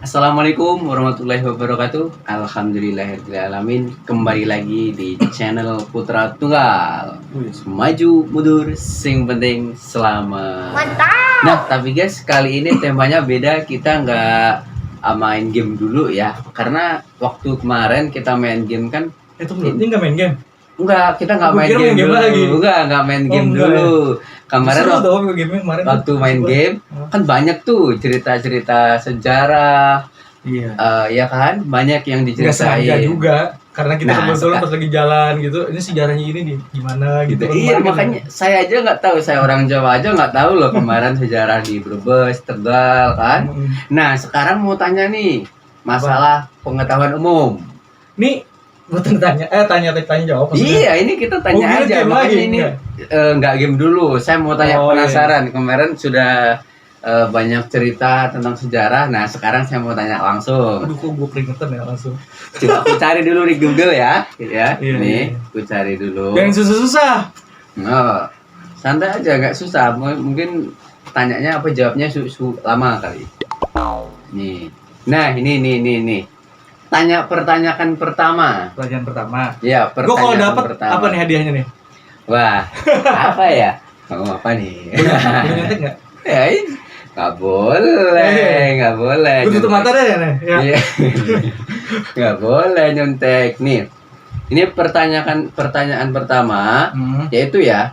Assalamualaikum warahmatullahi wabarakatuh. Alhamdulillahirrahmanirrahim. Kembali lagi di channel Putra Tunggal. Maju mundur sing penting selamat. Mantap. Nah tapi guys, kali ini temanya beda. Kita nggak main game dulu ya. Karena waktu kemarin kita main game kan. Ini nggak main game? Enggak, kita nggak Gua main kira game main game dulu. lagi. Nggak main game enggak dulu. Kemarin Seru tau game kemarin. waktu main game kan banyak tuh cerita-cerita sejarah. Iya. Ya kan, banyak yang Nggak sengaja diceritain. juga, karena kita Nah, kebetulan pas lagi jalan gitu. Ini sejarahnya ini nih gimana gitu. Iya, Kemarin makanya saya aja nggak tahu, saya orang Jawa aja nggak tahu loh kemarin sejarah di Brebes, Tegal kan. Nah sekarang mau tanya nih masalah pengetahuan umum. Nih bukan tanya jawab. maksudnya. Iya, ini kita tanya Oh, aja. game Makanya lagi, ini enggak? nggak game dulu. Saya mau tanya Oh, penasaran. Kemarin sudah banyak cerita tentang sejarah. Nah sekarang saya mau tanya langsung. Aduh kok gue keringetan ya langsung. Coba aku cari dulu di Google ya. Ya, Iya, nih, iya. aku cari dulu. Yang susah-susah. Oh, santai aja, nggak susah. Mungkin tanyanya apa jawabnya lama kali. Nih. Nah, ini. Pertanyaan pertama. Pertanyaan pertama. Ya, Gue kalau pertanyaan dapat pertama. apa nih hadiahnya nih? Wah, apa ya? Mau apa nih? Boleh nyontek nggak? Ya, nggak boleh. Gue tutup mata deh nih. Ya. Iya. Nggak boleh nyontek. Nih, ini pertanyaan pertama, yaitu ya,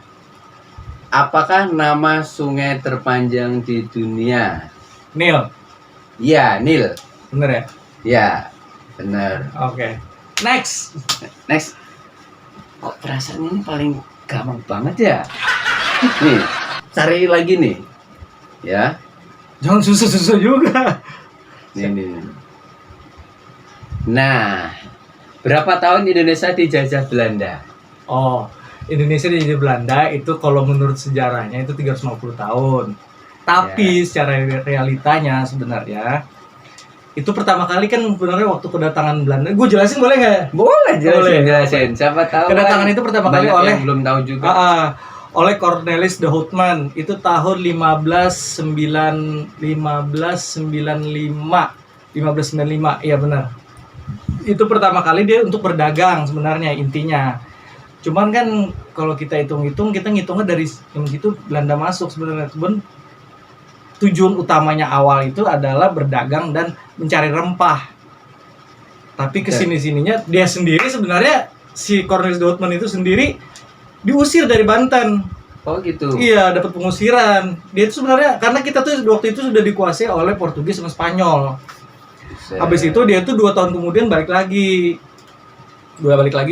apakah nama sungai terpanjang di dunia? Nil, Iya, Nil. bener ya? Ya, benar. Oke. Next. Next. Kok perasaan ini paling gampang banget ya? Nih, cari lagi nih. Ya, Jangan susah-susah juga. nih. Nah, berapa tahun Indonesia dijajah Belanda? Oh, Indonesia di Belanda itu kalau menurut sejarahnya itu 350 tahun. Tapi secara realitanya sebenarnya itu pertama kali kan sebenarnya waktu kedatangan Belanda. Gue jelasin boleh nggak? Boleh Boleh. jelasin. Siapa tahu. Kedatangan kan itu pertama kali banyak oleh yang belum tahu juga. oleh Cornelis de Houtman itu tahun 1595, iya benar. Itu pertama kali dia untuk berdagang sebenarnya intinya. Cuman kan kalau kita hitung-hitung, kita ngitungnya dari yang situ Belanda masuk sebenarnya. Tujuan utamanya awal itu adalah berdagang dan mencari rempah. Tapi kesini-sininya dia sendiri sebenarnya si Cornelis de Houtman itu sendiri diusir dari Banten. Oh gitu. Iya, dapat pengusiran. Dia itu sebenarnya karena kita tuh waktu itu sudah dikuasai oleh Portugis sama Spanyol. Habis itu dia tuh 2 tahun kemudian balik lagi.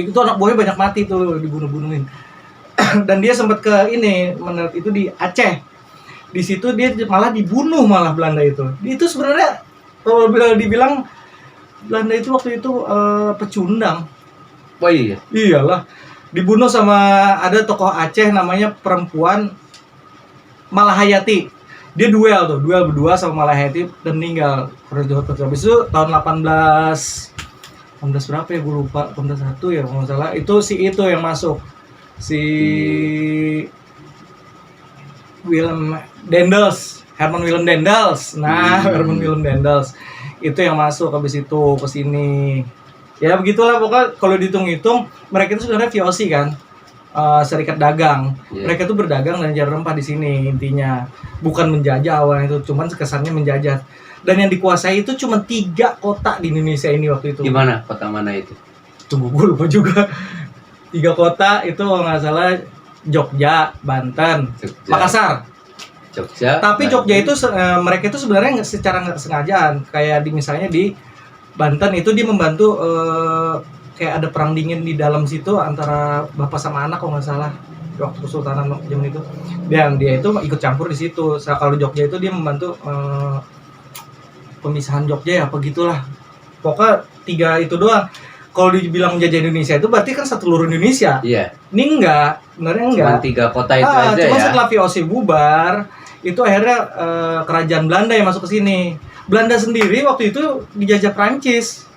Itu anak buahnya banyak mati tuh, dibunuh-bunuhin. Dan dia sempat ke ini, menurut itu di Aceh. Di situ dia malah dibunuh malah Belanda itu. Itu sebenarnya kalau dibilang Belanda itu waktu itu pecundang. Oh iya. Iyalah. Dibunuh sama ada tokoh Aceh namanya perempuan Malahayati. Dia duel berdua sama Malahayati dan meninggal. Habis itu tahun 18 berapa ya gue lupa, 1801 ya kalau nggak salah. Itu itu yang masuk. Si Herman Willem Daendels. Herman Willem Daendels. Itu yang masuk habis itu ke sini. Ya begitulah pokoknya kalau dihitung-hitung mereka itu sebenarnya VOC kan, serikat dagang. Mereka itu berdagang dan cari rempah di sini intinya. Bukan menjajah awalnya itu, cuman kesannya menjajah. Dan yang dikuasai itu cuma 3 kota di Indonesia ini waktu itu. Gimana? Kota mana itu? Tunggu gue lupa juga. 3 kota itu kalau nggak salah Jogja, Banten, Makassar. Jogja. Tapi Banten. Jogja itu mereka itu sebenarnya secara nggak kesengajaan. Kayak misalnya di Banten itu dia membantu kayak ada perang dingin di dalam situ antara bapak sama anak kalau nggak salah waktu Kesultanan zaman itu. Dan dia itu ikut campur di situ. Kalau Jogja itu dia membantu pemisahan Jogja ya apa gitulah. Pokoknya 3 itu doang. Kalau dibilang menjajah Indonesia itu berarti kan seluruh Indonesia. Iya. Ini sebenarnya enggak. Cuma 3 kota itu aja cuma ya. setelah VOC bubar, itu akhirnya kerajaan Belanda yang masuk ke sini. Belanda sendiri waktu itu dijajah Prancis.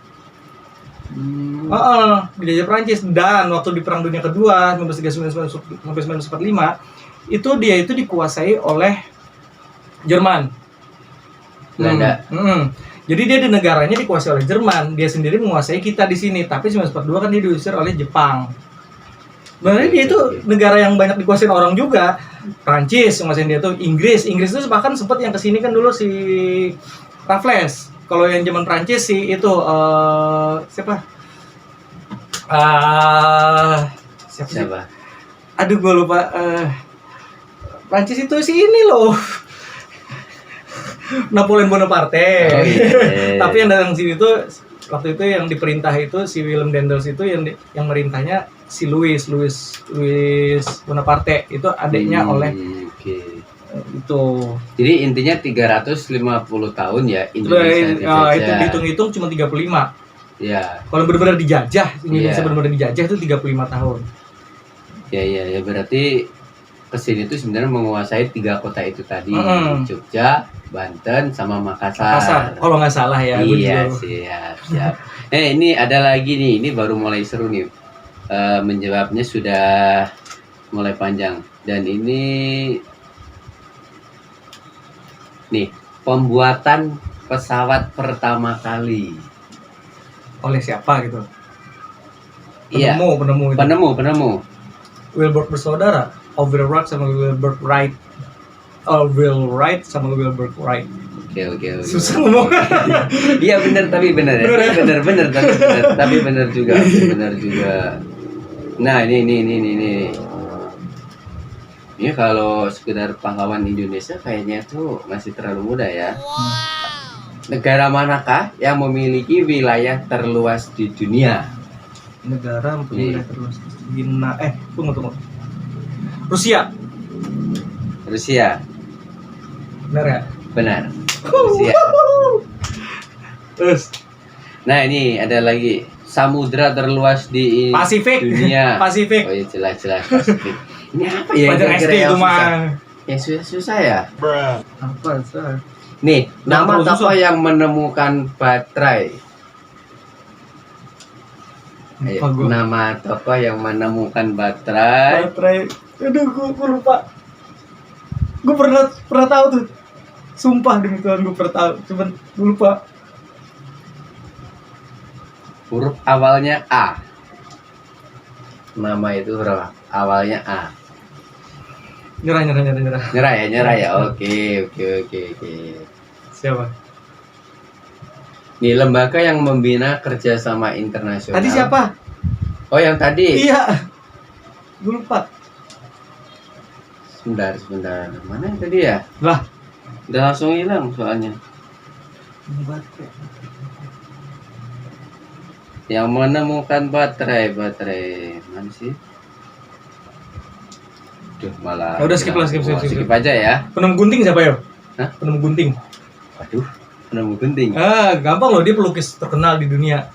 Dijajah Prancis dan waktu di Perang Dunia Kedua 1939 sampai 1945 itu dia itu dikuasai oleh Jerman. Belanda. Jadi dia di negaranya dikuasai oleh Jerman, dia sendiri menguasai kita di sini. Tapi 1942 kan dia diusir oleh Jepang. Sebenarnya dia itu negara yang banyak dikuasain orang juga. Prancis yang nguasain dia tuh, Inggris itu bahkan sempat yang kesini kan dulu si Raffles. Kalau yang zaman Prancis sih itu siapa? Siapa? Sih? Aduh gue lupa. Prancis itu si ini loh. Napoleon Bonaparte. Oh, iya. Tapi yang datang sini tuh waktu itu yang diperintah itu si Willem Daendels itu yang merintahnya si Louis Bonaparte, itu adiknya oleh itu. Jadi intinya 350 tahun ya Indonesia dijajah. Itu dihitung-hitung cuma 35. Ya. Kalau benar-benar dijajah, Indonesia benar-benar dijajah itu 35 tahun. Ya berarti kesini tuh sebenarnya menguasai 3 kota itu tadi, Jogja, Banten, sama Makassar. Kalau nggak salah ya. Iya, siap. Ini ada lagi nih, ini baru mulai seru nih. Menjawabnya sudah mulai panjang. Dan ini nih, pembuatan pesawat pertama kali. Oleh siapa gitu? Iya. Penemu. Wilbur bersaudara, Orville Wright sama Wilbur Wright. Wright sama Wilbur Wright. Oke. Susah ngomong. Iya benar tapi benar ya. Benar tapi benar juga. Nah, ini. Ini kalau sekedar pahlawan Indonesia kayaknya tuh masih terlalu muda ya. Negara manakah yang memiliki wilayah terluas di dunia? Negara mempunyai wilayah terluas di dunia. Tunggu. Rusia. Benar ya? Benar. Rusia. Terus. Nah, ini ada lagi. Samudra terluas di Pasifik. Dunia. Pasifik. Oh iya, jelas Pasifik. Ini apa ya? Pelajaran SD itu mah. Yang susah ya? Apa susah? Nih, nama tokoh yang menemukan baterai. Nama tokoh yang menemukan baterai. Aduh, gue lupa. Gue pernah tahu tuh. Sumpah demi Tuhan gue pernah tahu. Cuman gue lupa. Huruf awalnya A. Nama itu huruf awalnya A. Nyerah ya. Oke. Siapa? Nih, lembaga yang membina kerjasama internasional. Tadi siapa? Oh, yang tadi. Iya. Gue lupa. Sebentar. Mana yang tadi ya? Lah, udah langsung hilang soalnya. Yang menemukan baterai. Mana sih? Duh, malah. Ya udah skip aja ya. Penemu gunting siapa ya? Hah? Penemu gunting. Waduh, penemu gunting. Gampang loh, dia pelukis terkenal di dunia.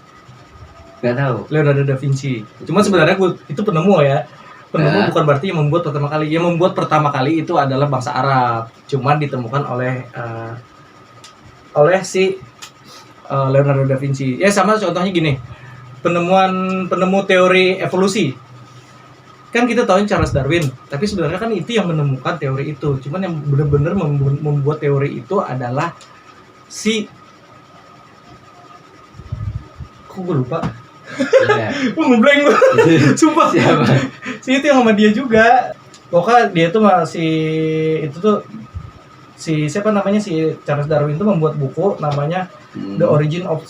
Gak tahu. Leonardo da Vinci. Cuma sebenarnya itu penemu ya. Penemu bukan berarti yang membuat pertama kali. Yang membuat pertama kali itu adalah bangsa Arab. Cuman ditemukan oleh si Leonardo da Vinci. Ya sama contohnya gini. Penemu teori evolusi. Kan kita tahu Charles Darwin, tapi sebenarnya kan itu yang menemukan teori itu. Cuman yang benar-benar membuat teori itu adalah kok gue lupa. Ngeblank gue. Sumpah. Siapa? Si itu yang sama dia juga. Pokoknya dia tuh siapa namanya, si Charles Darwin itu membuat buku namanya The Origin of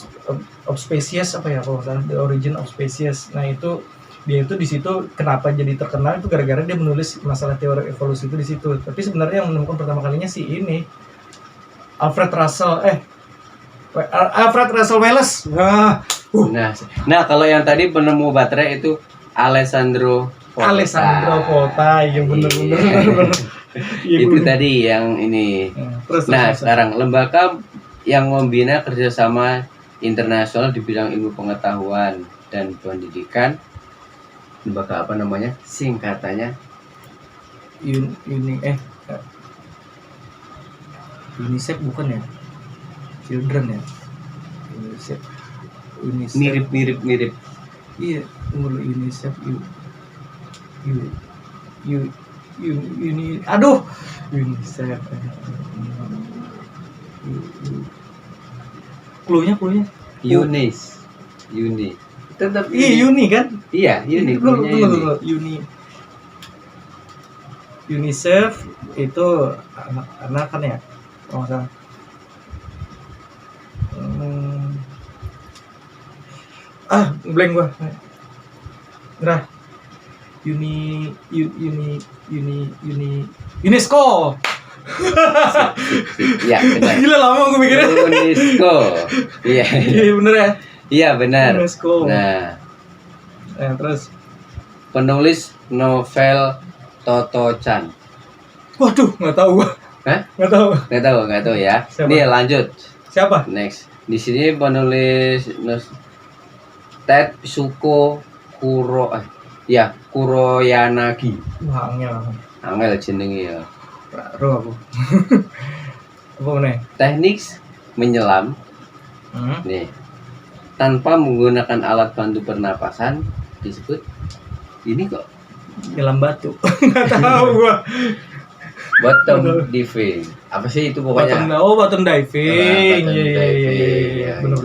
Species, apa ya kalau salah, The Origin of Species. Nah, itu dia itu di situ kenapa jadi terkenal itu gara-gara dia menulis masalah teori evolusi itu di situ. Tapi sebenarnya yang menemukan pertama kalinya si ini Alfred Russel Wallace. Nah, kalau yang tadi penemu baterai itu Alessandro Volta, yang benar. Itu tadi yang ini. Terus. Sekarang lembaga yang membina kerjasama internasional di bidang ilmu pengetahuan dan pendidikan, lembaga apa namanya? Singkatannya UNICEF bukan ya? Children ya? UNICEF. Mirip. Iya, UNICEF. UNICEF. Cluenya. Uni. Tetap Iya, Uni kan? Iya, Uni. Tunggu. UNICEF itu anak kan ya? Oh, salah. Blank gua. Nah, UNESCO. Iya, benar. Gila lama gue mikirnya. UNESCO. Iya. Iya bener ya. Iya, benar. UNESCO. Nah, Terus penulis novel Toto Chan. waduh, nggak tahu gua. Hah? Nggak tahu. Nggak tahu ya. Siapa? Nih lanjut. Siapa? Next. Di sini penulis Tetsuko Kuroyanagi. Wah, Angel jenenge ya. Roh aku. Apa nih? Teknik menyelam nih tanpa menggunakan alat bantu pernapasan disebut ini kok Nyelam batu. Nggak tahu gua. bottom diving. Apa sih itu pokoknya? Bottom diving. Bottom diving. Iya. Benar.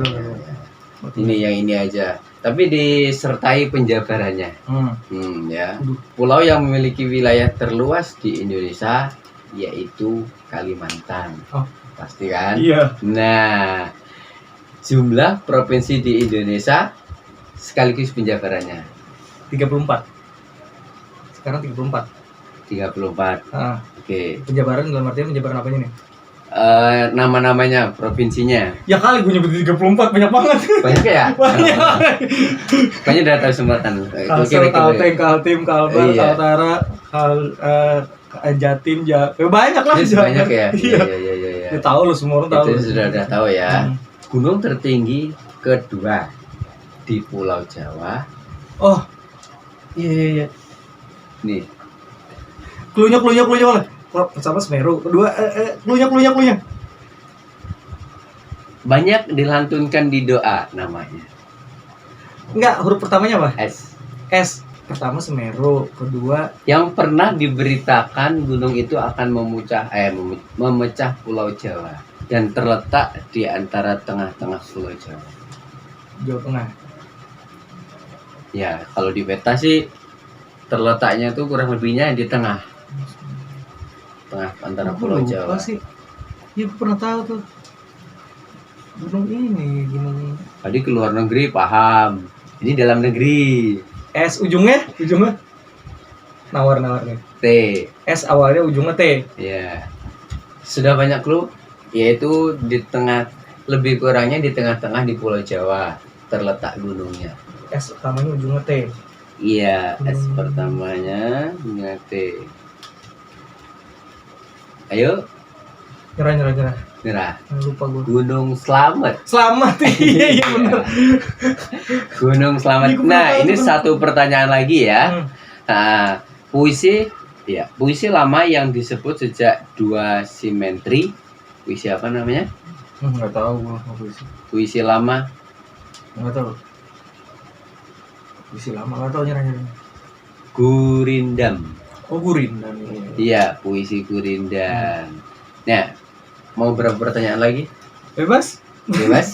Ini yang ini aja. Tapi disertai penjabarannya. Ya. Pulau yang memiliki wilayah terluas di Indonesia yaitu Kalimantan. Oh. Pasti kan? Iya. Nah, jumlah provinsi di Indonesia sekaligus penjabarannya 34. Sekarang 34. 34. Oke. Penjabaran dalam artian penjabaran apanya nih? Nama-namanya, provinsinya. Ya kali gue nyebut 34 banyak banget. Banyak ya? Banyak. Kayaknya udah tahu semua kan. Kalsel, Kalteng, Kaltim, Kalbar, Iya. Kaltara, Jatim, banyak lah. Banyak ya? Iya. Iya. Ya, tahu lu semua orang tahu. Itu sudah tahu ya. Gunung tertinggi kedua di Pulau Jawa. Oh. Iya. Nih, Klunya oleh. Pertama Semeru, kedua klunya. banyak dilantunkan di doa namanya. Enggak, huruf pertamanya apa? S. S. Pertama Semeru, kedua Yang pernah diberitakan gunung itu akan memecah Pulau Jawa dan terletak di antara tengah-tengah Pulau Jawa. Jawa Tengah. Ya, kalau di peta sih terletaknya tuh kurang lebihnya di tengah antara Pulau Jawa. Sih? Ya, gue pernah tahu tuh. Gunung ini. Tadi ke luar negeri paham. Ini dalam negeri. S ujungnya? Nawar nih. T. S awalnya ujungnya T. Ya. Sudah banyak clue, yaitu di tengah, lebih kurangnya di tengah-tengah di Pulau Jawa terletak gunungnya. S utamanya ujungnya T. Iya, S pertamanya ujungnya T. Ayo, nyerah. Lupa gue. Gunung Slamet. Selamat. Iya benar. Gunung Slamet. Nah, ini satu pertanyaan lagi ya. Nah, puisi lama yang disebut sejak dua simetri. Puisi apa namanya? Nggak tahu gue puisi. Puisi lama. Nggak tahu. Puisi lama nggak tahu nyerah. Gurindam. Oh, Gurindam. Iya, puisi Gurindam. Nah, mau berapa pertanyaan lagi? Bebas. Udah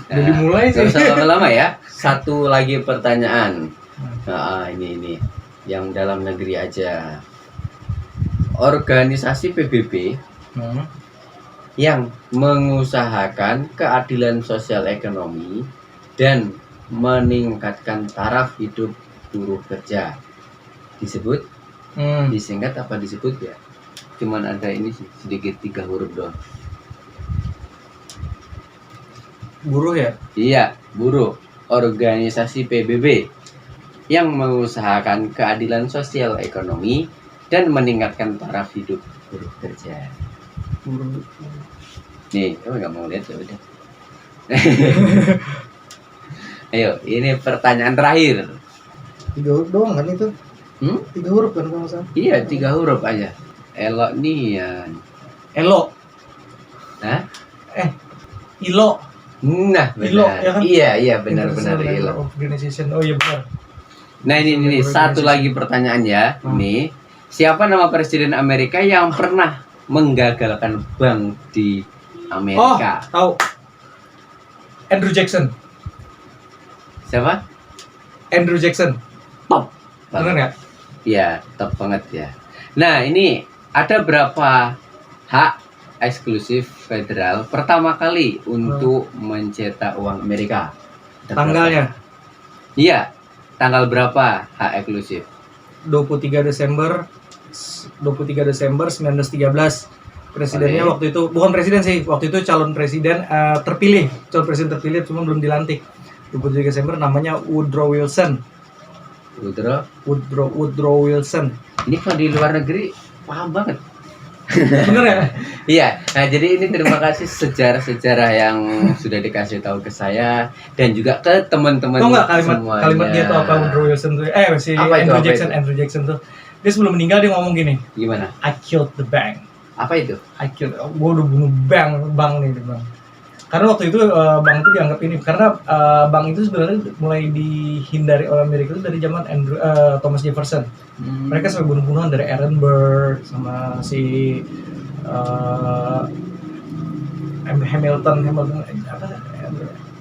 Dimulai sih. Gak usah lama-lama ya. Satu lagi pertanyaan. Ini yang dalam negeri aja. Organisasi PBB yang mengusahakan keadilan sosial ekonomi dan meningkatkan taraf hidup buruh kerja disebut disingkat apa disebut ya? Cuman ada ini sih sedikit 3 huruf doang. Buruh ya? Iya, buruh. Organisasi PBB yang mengusahakan keadilan sosial ekonomi dan meningkatkan taraf hidup buruh kerja. Buruh. Nih, kamu nggak mau lihat ya udah. Ayo, ini pertanyaan terakhir. 3 huruf doang kan itu? 3 huruf kan kalau salah? Iya, 3 huruf aja. Elok Nian. Elo. Hah? Ilo. Nah, benar. Ilo, ya kan? Iya, benar-benar Ilo. Organization. Oh iya benar. Nah, ini satu lagi pertanyaan ya. Nih, siapa nama presiden Amerika yang pernah menggagalkan bank di Amerika? Oh, tahu. Andrew Jackson. Siapa? Andrew Jackson. Top. Bener nggak? Iya, top banget ya. Nah, ini ada berapa hak eksklusif federal pertama kali untuk mencetak uang Amerika? Ada Tanggalnya berapa? Iya, tanggal berapa hak eksklusif? 23 Desember 1913. Presidennya waktu itu bukan presiden sih, waktu itu calon presiden terpilih cuma belum dilantik. 23 Desember namanya Woodrow Wilson. Woodrow Wilson. Ini kalau di luar negeri paham banget. Bener ya? Iya. Nah, jadi ini terima kasih sejarah-sejarah yang sudah dikasih tahu ke saya dan juga ke teman-teman semuanya. Kalimat dia tuh apa, Woodrow Wilson tuh? Si Andrew Jackson tuh. Dia sebelum meninggal dia ngomong gini. Gimana? I killed the bank. Apa itu? Gue udah bunuh bank nih, bang. Karena waktu itu bank itu dianggap ini karena bank itu sebenarnya mulai dihindari oleh Amerika itu dari zaman Thomas Jefferson. Mereka sampai bunuh-bunuhan dari Aaron Burr sama si Hamilton apa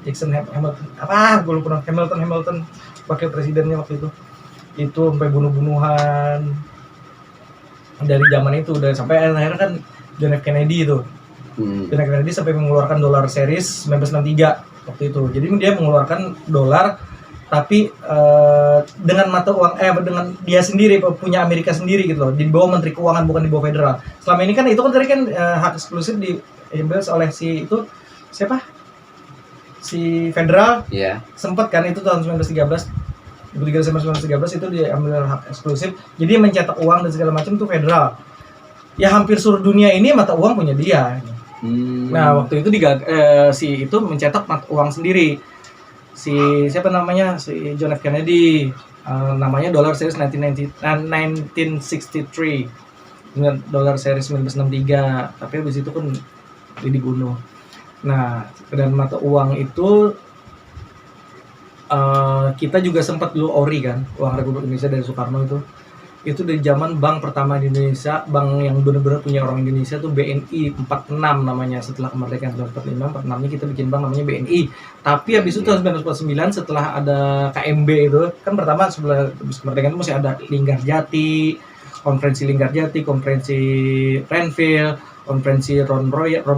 Jackson Hamilton apa gue lupa, Hamilton wakil presidennya waktu itu sampai bunuh-bunuhan dari zaman itu, dan sampai akhirnya kan John F. Kennedy itu John F. Kennedy sampai mengeluarkan dolar series 1963 waktu itu. Jadi dia mengeluarkan dolar tapi dengan mata uang dengan dia sendiri punya Amerika sendiri gitu loh, di bawah Menteri Keuangan bukan di bawah federal. Selama ini kan itu kan tadi kan hak eksklusif diambil oleh si itu siapa? Si federal. Iya. Sempat kan itu tahun 1913 Desember 1913 itu dia ambil hak eksklusif. Jadi mencetak uang dan segala macam itu federal. Ya hampir seluruh dunia ini mata uang punya dia. Nah, waktu itu si itu mencetak mata uang sendiri. Si siapa namanya? Si John F. Kennedy. Namanya dolar series 1963. Dengan dolar series 1963. Tapi habis itu kan dia dibunuh. Nah, dan mata uang itu kita juga sempat dulu ori kan, uang Republik Indonesia dari Soekarno itu dari zaman bank pertama di Indonesia, bank yang benar-benar punya orang Indonesia tuh BNI 46 namanya. Setelah kemerdekaan tahun 45, 46-nya kita bikin bank namanya BNI. Tapi habis itu tahun 1949 setelah ada KMB itu, kan pertama sebelum kemerdekaan itu masih ada Linggarjati, konferensi Linggarjati, konferensi Renville, konferensi Ron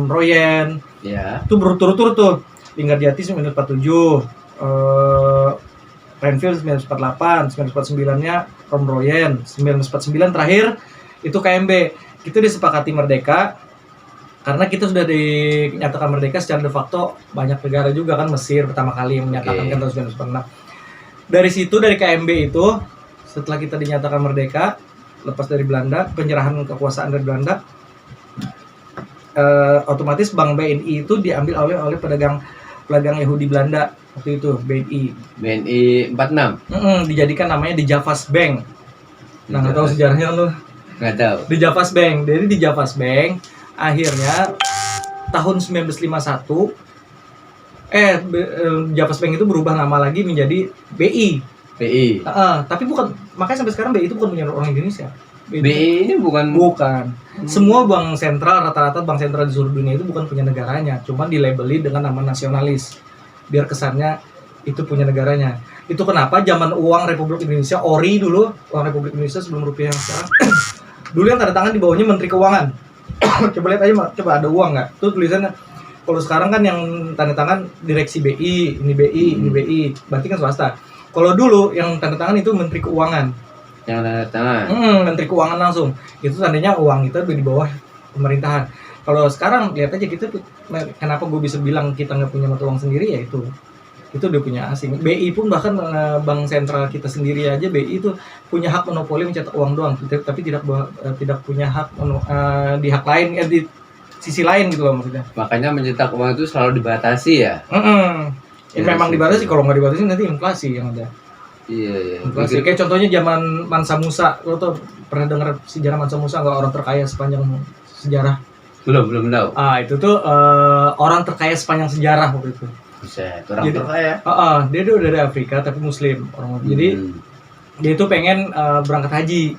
Royen. Ya. Itu berturut-turut tuh. Linggarjati 1947. Renville 1948, 1949-nya Ron Royen, 1949 terakhir itu KMB. Kita disepakati merdeka karena kita sudah dinyatakan merdeka secara de facto. Banyak negara juga kan, Mesir pertama kali yang menyatakan kan tahun 1946. Dari situ, dari KMB itu, setelah kita dinyatakan merdeka, lepas dari Belanda, penyerahan kekuasaan dari Belanda, otomatis Bank BNI itu diambil oleh pedagang Yahudi Belanda waktu itu, BNI 46. Dijadikan namanya di Javas Bank. Nah, nggak tahu sejarahnya lu? Nggak tahu. Di Javas Bank. Jadi di Javas Bank akhirnya tahun 1951 Javas Bank itu berubah nama lagi menjadi BI. Tapi bukan, makanya sampai sekarang BI itu bukan punya orang Indonesia. BI ini bukan. Semua bank sentral, rata-rata bank sentral di seluruh dunia itu bukan punya negaranya, cuma dilabeli dengan nama nasionalis biar kesannya itu punya negaranya. Itu kenapa zaman uang Republik Indonesia ori dulu, uang Republik Indonesia sebelum rupiah yang sekarang dulu yang tanda tangan di bawahnya Menteri Keuangan. Coba lihat aja, coba ada uang nggak tuh tulisannya. Kalau sekarang kan yang tanda tangan direksi BI, ini BI, berarti kan swasta. Kalau dulu yang tanda tangan itu Menteri Keuangan. Yang tanda tangan. Menteri Keuangan langsung. Itu tandanya uang kita di bawah pemerintahan. Kalau sekarang lihat aja kita, kenapa gue bisa bilang kita nggak punya mata uang sendiri, ya itu udah punya asing. BI pun bahkan bank sentral kita sendiri aja, BI itu punya hak monopoli mencetak uang doang, tapi tidak punya hak di hak lain, di sisi lain gitu loh maksudnya. Makanya mencetak uang itu selalu dibatasi ya. Memang dibatasi, kalau nggak dibatasi nanti inflasi yang ada. Iya. Inflasi. Kayak contohnya zaman Mansa Musa, lo tuh pernah dengar sejarah Mansa Musa nggak, orang terkaya sepanjang sejarah? Belum tahu. Itu tuh orang terkaya sepanjang sejarah waktu itu. Buset, orang terkaya. Dia tuh dari Afrika tapi Muslim orang. Jadi dia tuh pengen berangkat haji.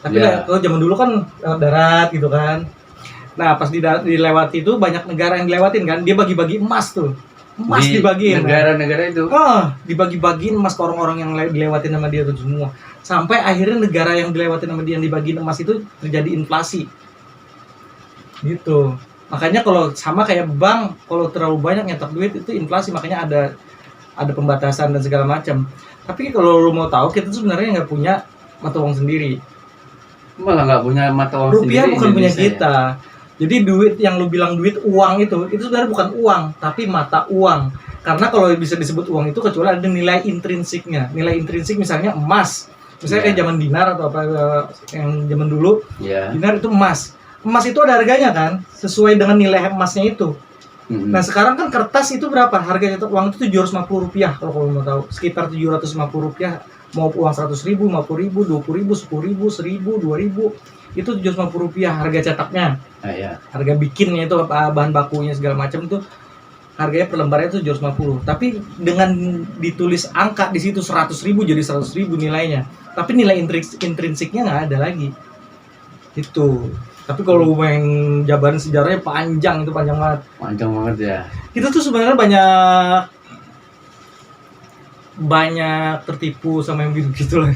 Tapi kalau zaman dulu kan darat gitu kan. Nah, pas di darat dilewati itu banyak negara yang dilewatin kan. Dia bagi-bagi emas tuh. emas di dibagiin. negara-negara itu. Dibagi-bagiin emas ke orang-orang yang dilewatin sama dia tuh semua. Sampai akhirnya negara yang dilewatin sama dia yang dibagiin emas itu terjadi inflasi. Gitu. Makanya kalau sama kayak bank, kalau terlalu banyak nyetak duit itu inflasi, makanya ada pembatasan dan segala macam. Tapi kalau lu mau tahu, kita tuh sebenarnya nggak punya mata uang sendiri. Malah nggak punya mata uang sendiri. Rupiah bukan punya Indonesia, kita. Jadi duit yang lu bilang duit uang itu sebenarnya bukan uang, tapi mata uang. Karena kalau bisa disebut uang itu kecuali ada nilai intrinsiknya. Nilai intrinsik misalnya emas. Misalnya kayak zaman dinar atau apa yang zaman dulu. Dinar itu emas. Emas itu ada harganya kan, sesuai dengan nilai emasnya itu. Nah sekarang kan kertas itu berapa? Harga cetak uang itu Rp750 kalau kamu mau tahu. Sekitar Rp750. Mau uang 100.000, 50.000, 20.000, 10.000, 1.000, 2.000, itu Rp750 harga cetaknya. Harga bikinnya itu bahan bakunya segala macam itu harganya per lembarnya itu Rp750. Tapi dengan ditulis angka di situ 100.000 jadi 100.000 nilainya. Tapi nilai intrinsiknya nggak ada lagi. Itu. Tapi kalau main jabaran sejarahnya panjang banget. Panjang banget ya. Kita tuh sebenarnya banyak tertipu sama yang gitu lah.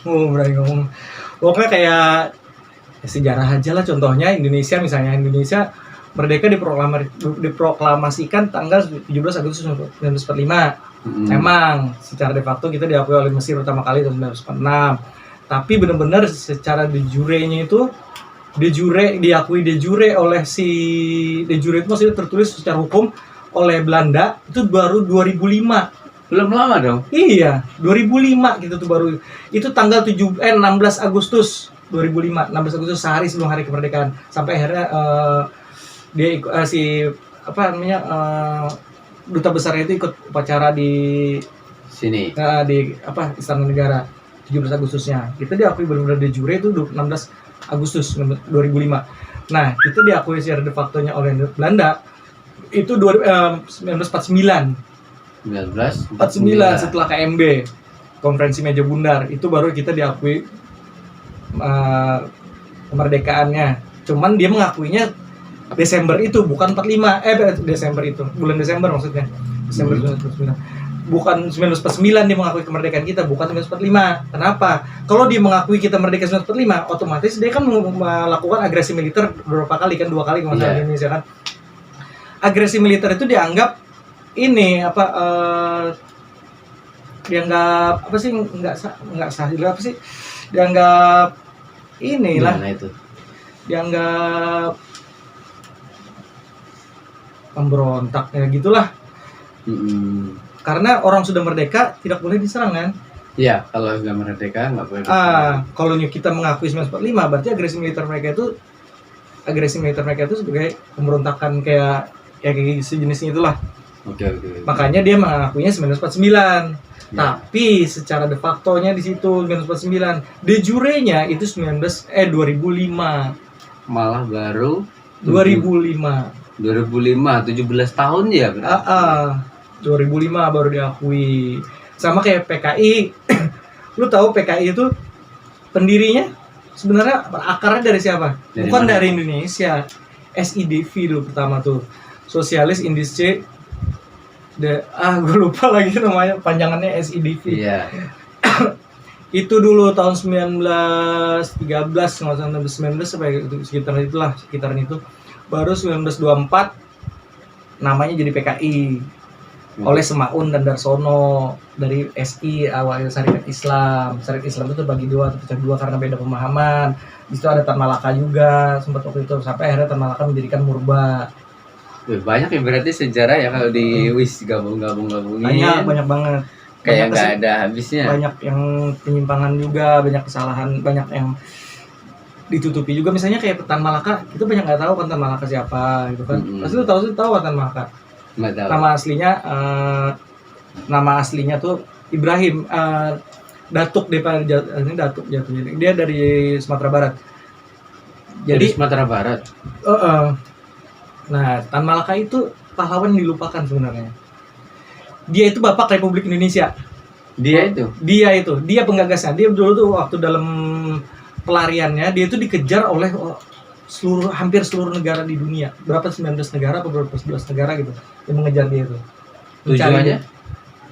Ngomong. Pokoknya kayak sejarah aja lah, contohnya Indonesia misalnya. Indonesia merdeka diproklamasikan tanggal 17 Agustus 1945. Memang secara de facto kita diakui oleh Mesir pertama kali tahun 1946. Tapi benar-benar secara de jure-nya itu diakui de jure oleh de jure itu maksudnya tertulis secara hukum oleh Belanda itu baru 2005. Belum lama dong. Iya, 2005 gitu tuh baru. Itu tanggal 16 Agustus 2005, 16 Agustus sehari sebelum hari kemerdekaan. Sampai akhirnya dia duta besarnya itu ikut upacara di sini. Di Istana Negara 17 Agustusnya. Kita diakui benar-benar de jure itu 16 Agustus 2005. Nah, kita diakui secara de facto-nya oleh Belanda itu 1949. 1949 setelah KMB, konferensi meja bundar, itu baru kita diakui kemerdekaannya. Cuman dia mengakuinya Desember itu, bukan 45. Desember itu, bulan Desember maksudnya. Desember 1949. Bukan 1949 dia mengakui kemerdekaan kita, bukan 1945. Kenapa? Kalau dia mengakui kita merdeka 1945, otomatis dia kan melakukan agresi militer beberapa kali kan, 2 kali kalau di Indonesia kan. Agresi militer itu dianggap ini dianggap apa sih, nggak sah apa sih, dianggap inilah itu dianggap pemberontak ya gitulah. Karena orang sudah merdeka tidak boleh diserang kan. Iya, kalau sudah merdeka nggak boleh diserang. Kalau kita mengakui 1945 berarti agresi militer mereka itu sebagai pemberontakan kayak sejenisnya itulah. Oke. Makanya dia mengakuinya 1949. Tapi secara de facto-nya di situ 1949. De jure-nya itu 2005. Malah baru 2005. 17 tahun ya berarti. 2005 baru diakui. Sama kayak PKI. Lu tahu PKI itu pendirinya sebenarnya akarnya dari siapa? Bukan dari Indonesia. SIDV dulu pertama tuh. Sosialis Industri gue lupa lagi namanya, panjangannya SIDV. Iya. Itu dulu tahun 1913 nggak usah 19 sampai sekitaran itu. Baru 1924 namanya jadi PKI. Oleh Semaun dan Darsono dari SI awalnya Syarikat Islam. Syarikat Islam itu terbagi terpecah dua karena beda pemahaman. Di situ ada Tan Malaka juga sempat waktu itu, sampai akhirnya Tan Malaka mendirikan Murba. Banyak ya berarti sejarah ya kalau di WIS gabung-gabungin. Banyak banget. Kayak nggak ada habisnya. Banyak yang penyimpangan juga, banyak kesalahan, banyak yang ditutupi juga. Misalnya kayak Tan Malaka, kita banyak nggak tahu kan Tan Malaka siapa gitu kan. Pasti lu tahu Tan Malaka. Nama aslinya tuh Ibrahim Datuk jatuhnya. Dia dari Sumatera Barat. Jadi Sumatera Barat. Nah, Tan Malaka itu pahlawan yang dilupakan sebenarnya. Dia itu Bapak Republik Indonesia. Dia penggagasnya. Dia dulu tuh waktu dalam pelariannya dia itu dikejar oleh hampir seluruh negara di dunia. Berapa 19 negara atau berapa 11 negara gitu yang mengejar dia itu. Tujuannya?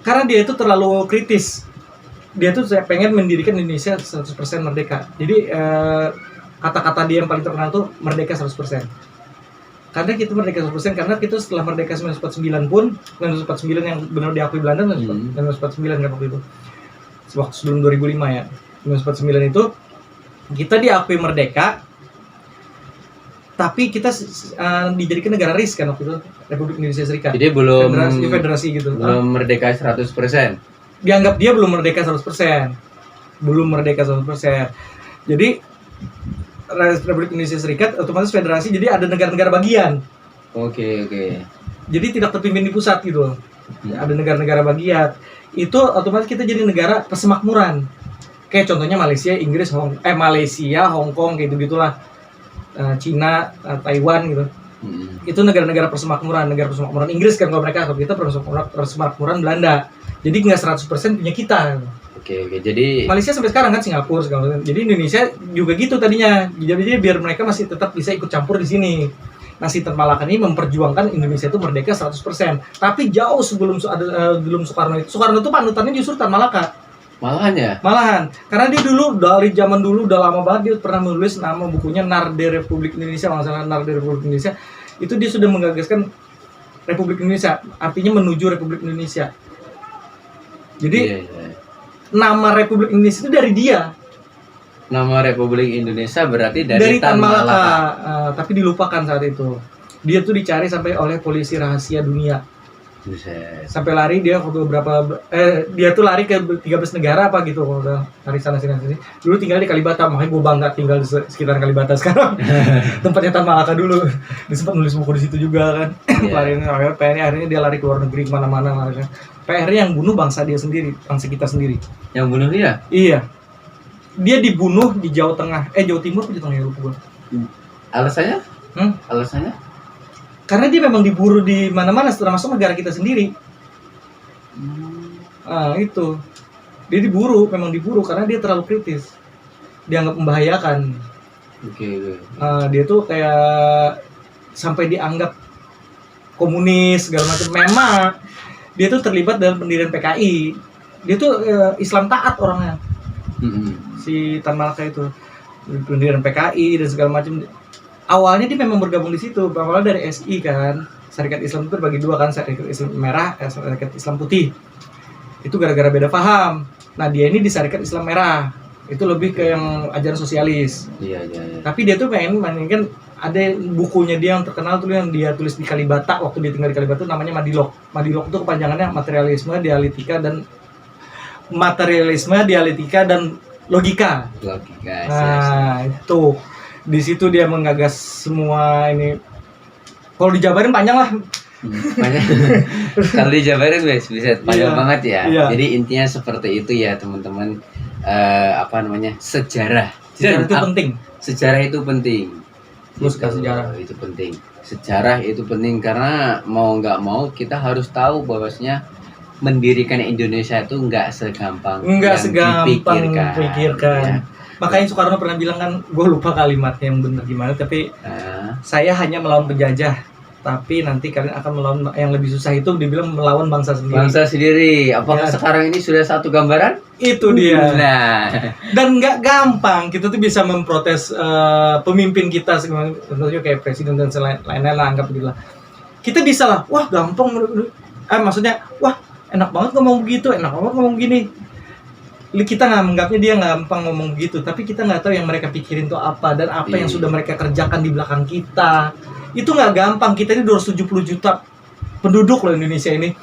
Karena dia itu terlalu kritis. Dia tuh pengen mendirikan Indonesia 100% merdeka. Jadi kata-kata dia yang paling terkenal tuh merdeka 100%. Karena kita merdeka 100% karena kita setelah merdeka 1949 pun 1949 yang benar diakui Belanda 1949 kan waktu itu. Waktu sebelum 2005 ya. 1949 itu kita diakui merdeka, tapi kita dijadikan negara RIS kan waktu itu, Republik Indonesia Serikat. Jadi belum federasi gitu. Belum merdeka 100%. Dianggap dia belum merdeka 100%. Belum merdeka 100%. Jadi Republik Indonesia Serikat otomatis federasi, jadi ada negara-negara bagian. Oke. Jadi tidak terpimpin di pusat gitu. Ada negara-negara bagian. Itu otomatis kita jadi negara persemakmuran. Kayak contohnya Malaysia, Inggris, Malaysia, Hong Kong kayak gitu-gitulah. Cina, Taiwan gitu. Itu negara-negara persemakmuran, Inggris kan kalau mereka, kalau kita persemakmuran Belanda. Jadi nggak 100% punya kita. Oke. Jadi Malaysia sampai sekarang kan Singapura segala. Jadi Indonesia juga gitu tadinya. Jadi biar mereka masih tetap bisa ikut campur di sini. Nasi Tan Malaka ini memperjuangkan Indonesia itu merdeka 100%. Tapi jauh sebelum Soekarno itu. Soekarno itu panutannya justru Tan Malaka. Malahan. Karena dia dulu dari zaman dulu udah lama banget dia pernah menulis nama bukunya Narde Republik Indonesia, masalah Narde Republik Indonesia. Itu dia sudah menggagaskan Republik Indonesia, artinya menuju Republik Indonesia. Jadi nama Republik Indonesia itu dari dia. Nama Republik Indonesia berarti dari Tan Malaka. Tapi dilupakan saat itu. Dia tuh dicari sampai oleh polisi rahasia dunia. Sampai lari dia ke dia tuh lari ke 13 negara apa gitu, kalau udah lari sana sini. Dulu tinggal di Kalibata, makanya gue bangga tinggal di sekitar Kalibata sekarang. Tempatnya Tan Malaka dulu. Dia sempat nulis buku di situ juga kan. PR-nya dia lari ke luar negeri kemana-mana. PR-nya yang bunuh bangsa dia sendiri, bangsa kita sendiri. Yang bunuh dia? Iya. Dia dibunuh di Jawa Tengah, Jawa Timur atau Jawa Tengah ya lupa gue. Alasannya? Alasannya? Karena dia memang diburu di mana-mana, termasuk negara kita sendiri. Itu. Dia memang diburu karena dia terlalu kritis. Dianggap membahayakan. Oke. Dia tuh kayak sampai dianggap komunis segala macam. Memang dia tuh terlibat dalam pendirian PKI. Dia tuh Islam taat orangnya. Si Tan Malaka itu pendirian PKI dan segala macam. Awalnya dia memang bergabung di situ, awalnya dari SI kan, Syarikat Islam itu terbagi dua kan, Syarikat Islam Merah, Syarikat Islam Putih. Itu gara-gara beda paham. Nah dia ini di Syarikat Islam Merah, itu lebih ke yang ajaran sosialis. Iya. Tapi dia tuh pengen kan ada bukunya dia yang terkenal tuh yang dia tulis di Kalibata waktu dia tinggal di Kalibata, namanya Madilog. Madilog itu kepanjangannya materialisme, dialektika dan logika. Nah itu. Di situ dia menggagas semua ini. Kalau dijabarin panjang lah. Kalau dijabarin bisa panjang banget ya. Iya. Jadi intinya seperti itu ya teman-teman. Sejarah. Sejarah itu penting. Sejarah itu penting. Sejarah itu penting. Sejarah itu penting karena mau nggak mau kita harus tahu bahwasanya mendirikan Indonesia itu nggak segampang dipikirkan. Ya. Makanya Soekarno pernah bilang kan, gue lupa kalimatnya yang benar gimana, tapi saya hanya melawan penjajah, tapi nanti kalian akan melawan yang lebih susah, itu dibilang melawan bangsa sendiri. Apakah sekarang ini sudah satu gambaran? Itu dia. Nah, dan nggak gampang kita tuh bisa memprotes pemimpin kita, contohnya kayak presiden dan lain-lain lah, anggap gitu lah. Kita bisa lah, wah gampang, maksudnya wah enak banget ngomong begitu, enak banget ngomong gini. Kita nggak menganggapnya dia gampang ngomong gitu, tapi kita nggak tahu yang mereka pikirin tuh apa dan apa yang sudah mereka kerjakan di belakang kita. Itu nggak gampang. Kita ini 270 juta penduduk loh Indonesia ini.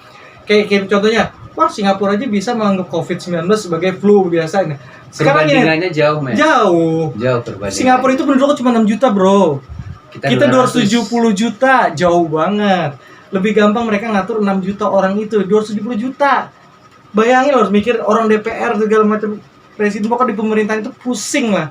Kayak contohnya, wah Singapura aja bisa menganggap COVID-19 sebagai flu biasa. Sekarang perbandingannya jauh, men. Jauh perbandingannya. Singapura itu penduduknya cuma 6 juta, bro. Kita 270 juta, jauh banget. Lebih gampang mereka ngatur 6 juta orang itu, 270 juta. Bayangin harus mikir orang DPR segala macam, presiden pokoknya di pemerintahan itu pusing lah.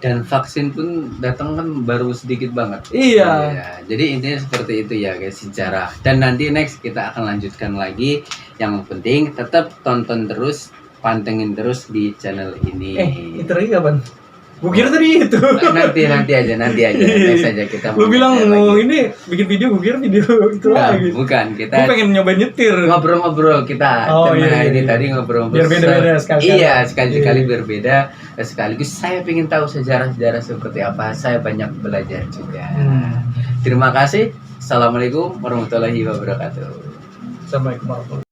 Dan vaksin pun datang kan baru sedikit banget. Iya. Jadi intinya seperti itu ya guys, sejarah. Dan nanti next kita akan lanjutkan lagi. Yang penting tetap tonton terus, pantengin terus di channel ini. Itu lagi kapan? Gue kira tadi itu. Nanti aja next aja kita Lu bilang nyetir mau lagi. ini bikin video, gue kira video itu Enggak, lagi. bukan Gue kita pengen nyobain nyetir. ngobrol-ngobrol kita. Oh, Nah, iya, ini iya. tadi ngobrol Biar beda-beda sekali-kali. Iya, sekali-sekali Iya. berbeda. Sekaligus saya ingin tahu sejarah-sejarah seperti apa. Saya banyak belajar juga. Hmm. Terima kasih. Assalamualaikum warahmatullahi wabarakatuh. Assalamualaikum warahmatullahi wabarakatuh.